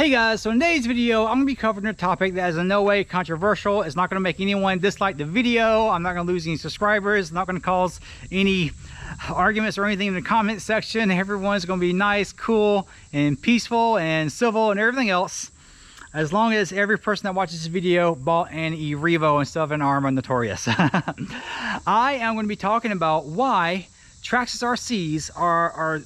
Hey guys, so in today's video, I'm going to be covering a topic that is in no way controversial. It's not going to make anyone dislike the video. I'm not going to lose any subscribers. Not going to cause any arguments or anything in the comment section. Everyone's going to be nice, cool, and peaceful, and civil, and everything else. As long as every person that watches this video bought an E Revo instead of an Arrma Notorious. I am going to be talking about why Traxxas RCs are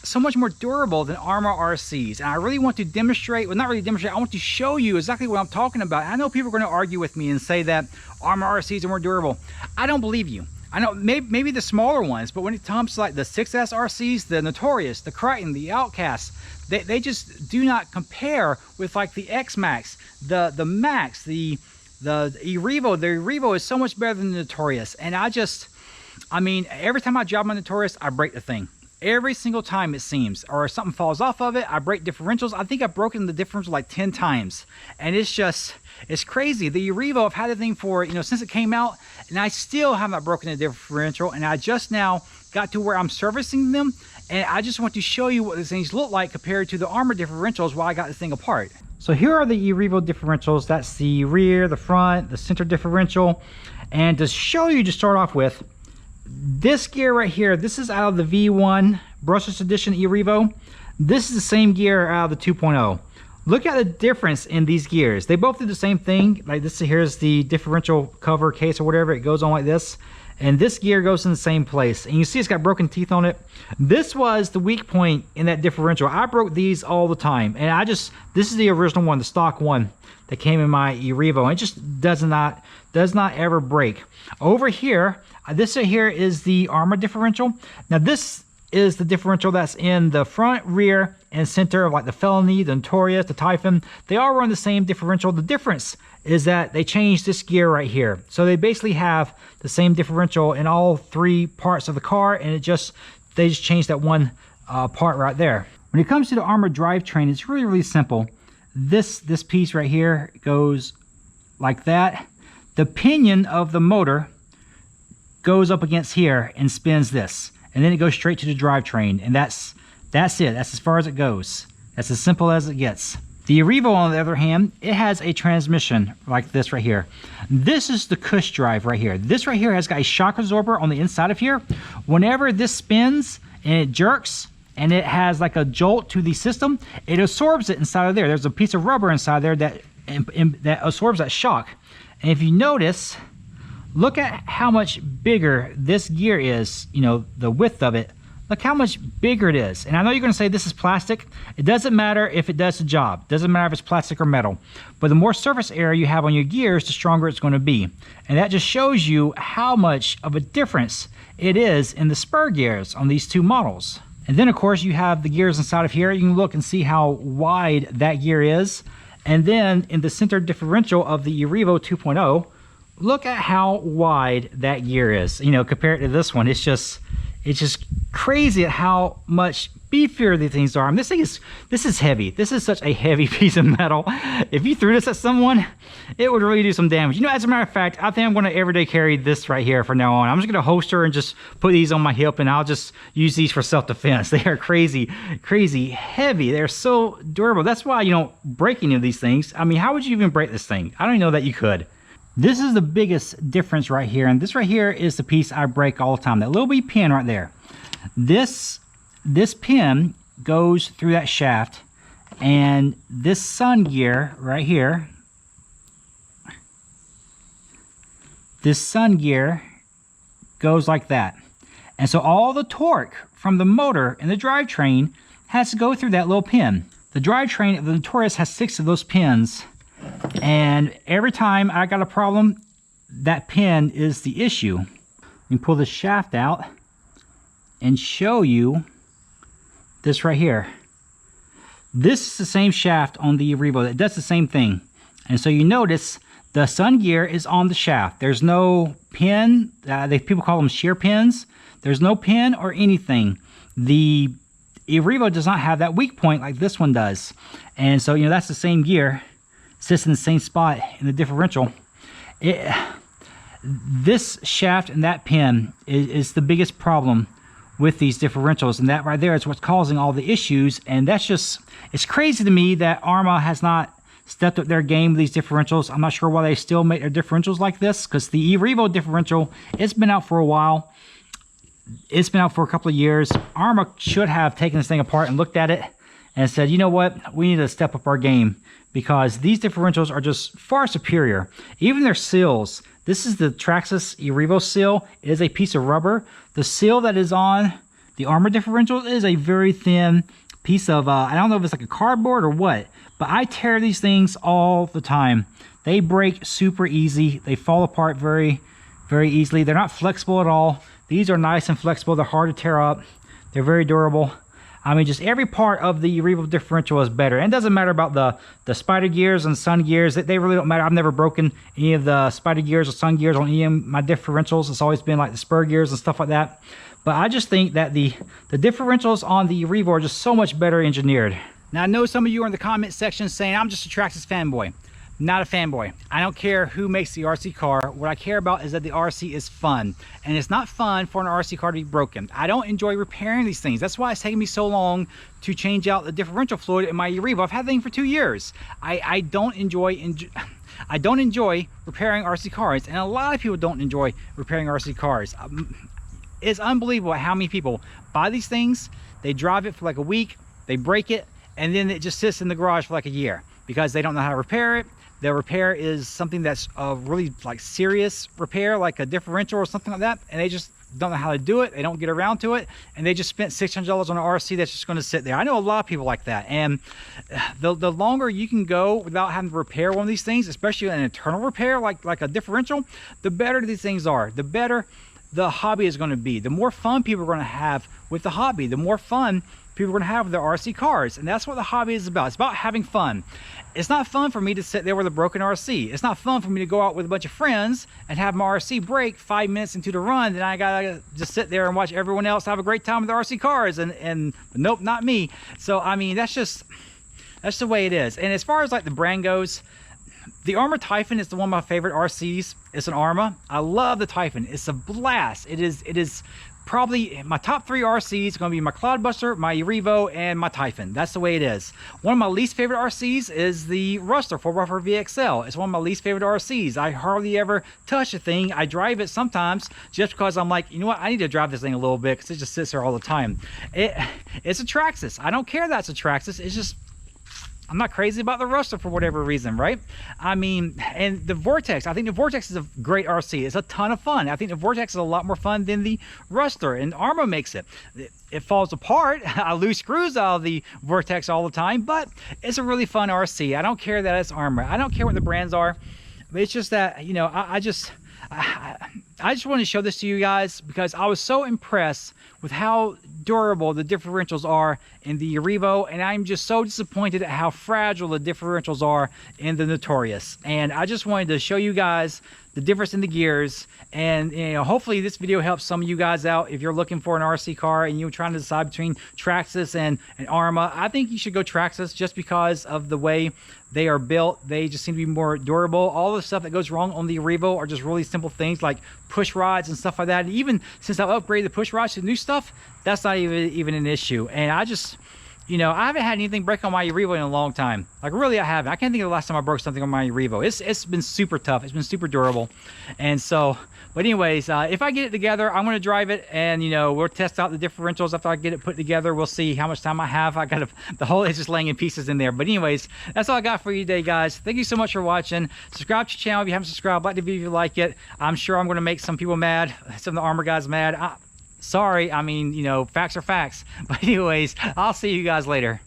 so much more durable than Arrma RCs, and I really want to demonstrate, well, not really demonstrate, I want to show you exactly what I'm talking about. I know people are going to argue with me and say that Arrma RCs are more durable. I don't believe you. I know maybe the smaller ones, but when it comes to like the 6S RCs, the Notorious, the Crichton, the Outcast, they just do not compare with like the X Max, the Max, the E Revo. The E Revo is so much better than the Notorious, and I mean, every time I drive my Notorious, I break the thing. Every single time it seems, or something falls off of it, I break differentials. I think I've broken the differential like 10 times, and it's crazy. The Revo, I've had the thing for, since it came out, and I still have not broken the differential, and I just now got to where I'm servicing them, and I just want to show you what these things look like compared to the Arrma differentials while I got this thing apart. So here are the E Revo differentials. That's the rear, the front, the center differential, and to show you, to start off with, this gear right here, this is out of the V1 brushless edition E Revo. This is the same gear out of the 2.0. Look at the difference in these gears. They both do the same thing. Like this, here's the differential cover case or whatever. It goes on like this, and this gear goes in the same place. And you see it's got broken teeth on it. This was the weak point in that differential. I broke these all the time, and this is the original one, the stock one that came in my E Revo. It just does not ever break. Over here, this right here is the Arrma differential. Now this is the differential that's in the front, rear, and center of like the Felony, the Notorious, the Typhon. They all run the same differential. The difference is that they changed this gear right here. So they basically have the same differential in all three parts of the car, and they just changed that one part right there. When it comes to the Arrma drivetrain, it's really simple. This piece right here goes like that. The pinion of the motor goes up against here and spins this, and then it goes straight to the drivetrain, and that's it. That's as far as it goes. That's as simple as it gets. The Revo, on the other hand, it has a transmission like this right here. This is the cush drive right here. This right here has got a shock absorber on the inside of here. Whenever this spins and it jerks and it has like a jolt to the system, it absorbs it inside of there. There's a piece of rubber inside there that absorbs that shock. And if you notice, look at how much bigger this gear is, the width of it. Look how much bigger it is. And I know you're going to say this is plastic. It doesn't matter if it does the job. It doesn't matter if it's plastic or metal. But the more surface area you have on your gears, the stronger it's going to be. And that just shows you how much of a difference it is in the spur gears on these two models. And then, of course, you have the gears inside of here. You can look and see how wide that gear is. And then in the center differential of the E Revo 2.0, look at how wide that gear is, compared to this one. It's just crazy at how much beefier these things are. I mean, this is heavy. This is such a heavy piece of metal. If you threw this at someone, it would really do some damage. As a matter of fact, I think I'm going to everyday carry this right here from now on. I'm just going to holster and just put these on my hip, and I'll just use these for self-defense. They are crazy heavy. They're so durable. That's why you don't break any of these things. I mean, how would you even break this thing? I don't even know that you could. This is the biggest difference right here, and this right here is the piece I break all the time. That little bitty pin right there. This pin goes through that shaft, and this sun gear right here, this sun gear goes like that. And so all the torque from the motor and the drivetrain has to go through that little pin. The drivetrain of the Notorious has 6 of those pins, and every time I got a problem, that pin is the issue. You can pull the shaft out and show you this right here. This is the same shaft on the Revo. It does the same thing. And so you notice the sun gear is on the shaft. There's no pin. People call them shear pins. There's no pin or anything. The E Revo does not have that weak point like this one does. And so, that's the same gear. Sits in the same spot in the differential. This shaft and that pin is the biggest problem with these differentials, and that right there is what's causing all the issues. And that's just, it's crazy to me that Arrma has not stepped up their game with these differentials. I'm not sure why they still make their differentials like this, because the E Revo differential, it's been out for a while. It's been out for a couple of years. Arrma should have taken this thing apart and looked at it and said, you know what, we need to step up our game, because these differentials are just far superior. Even their seals, this is the Traxxas E Revo seal. It is a piece of rubber. The seal that is on the Arrma differential is a very thin piece of, I don't know if it's like a cardboard or what, but I tear these things all the time. They break super easy. They fall apart very, very easily. They're not flexible at all. These are nice and flexible. They're hard to tear up. They're very durable. I mean, just every part of the Revo differential is better. And it doesn't matter about the spider gears and sun gears. They really don't matter. I've never broken any of the spider gears or sun gears on any of my differentials. It's always been like the spur gears and stuff like that. But I just think that the differentials on the Revo are just so much better engineered. Now, I know some of you are in the comment section saying, I'm just a Traxxas fanboy. Not a fanboy. I don't care who makes the RC car. What I care about is that the RC is fun. And it's not fun for an RC car to be broken. I don't enjoy repairing these things. That's why it's taken me so long to change out the differential fluid in my Revo. I've had the thing for 2 years. I don't enjoy repairing RC cars. And a lot of people don't enjoy repairing RC cars. It's unbelievable how many people buy these things, they drive it for like a week, they break it, and then it just sits in the garage for like a year because they don't know how to repair it. The repair is something that's really like serious repair, like a differential or something like that, and they just don't know how to do it. They don't get around to it, and they just spent $600 on an RC that's just going to sit there. I know a lot of people like that, and the longer you can go without having to repair one of these things, especially an internal repair like a differential, the better these things are. The better the hobby is going to be. The more fun people are going to have with the hobby. The more fun people are going to have with their RC cars. And that's what the hobby is about. It's about having fun. It's not fun for me to sit there with a broken RC. It's not fun for me to go out with a bunch of friends and have my RC break 5 minutes into the run. Then I gotta just sit there and watch everyone else have a great time with their RC cars. And nope, not me. So, I mean, that's the way it is. And as far as like the brand goes, the Arrma Typhon is one of my favorite RCs. It's an Arrma. I love the Typhon. It's a blast. It is probably my top 3 RCs. It's going to be my Cloudbuster, my Revo, and my Typhon. That's the way it is. One of my least favorite RCs is the Rustler 4x4 VXL. It's one of my least favorite RCs. I hardly ever touch the thing. I drive it sometimes just because I'm like, you know what, I need to drive this thing a little bit because it just sits there all the time. It's a Traxxas. I don't care that's a Traxxas. It's just, I'm not crazy about the Rustler for whatever reason, right? I mean, and the Vortex, I think the Vortex is a great RC. It's a ton of fun. I think the Vortex is a lot more fun than the Rustler, and Arrma makes it. It falls apart. I lose screws out of the Vortex all the time, but it's a really fun RC. I don't care that it's Arrma. I don't care what the brands are, but it's just that, you know, I just wanted to show this to you guys because I was so impressed with how durable the differentials are in the Revo, and I'm just so disappointed at how fragile the differentials are in the Notorious. And I just wanted to show you guys the difference in the gears, and you know, hopefully this video helps some of you guys out if you're looking for an RC car and you're trying to decide between Traxxas and Arrma. I think you should go Traxxas just because of the way they are built. They just seem to be more durable. All the stuff that goes wrong on the Revo are just really simple things like push rods and stuff like that. And even since I've upgraded the push rods to new stuff, that's not even an issue. And I just, you know, I haven't had anything break on my Revo in a long time. Like, really, I haven't. I can't think of the last time I broke something on my Revo. It's been super tough. It's been super durable. And so, but anyways, if I get it together, I'm going to drive it, and, you know, we'll test out the differentials after I get it put together. We'll see how much time I have. I got the whole, it's just laying in pieces in there. But anyways, that's all I got for you today, guys. Thank you so much for watching. Subscribe to the channel if you haven't subscribed. Like the video if you like it. I'm sure I'm going to make some people mad, some of the Arrma guys mad. Sorry, I mean, you know, facts are facts. But anyways, I'll see you guys later.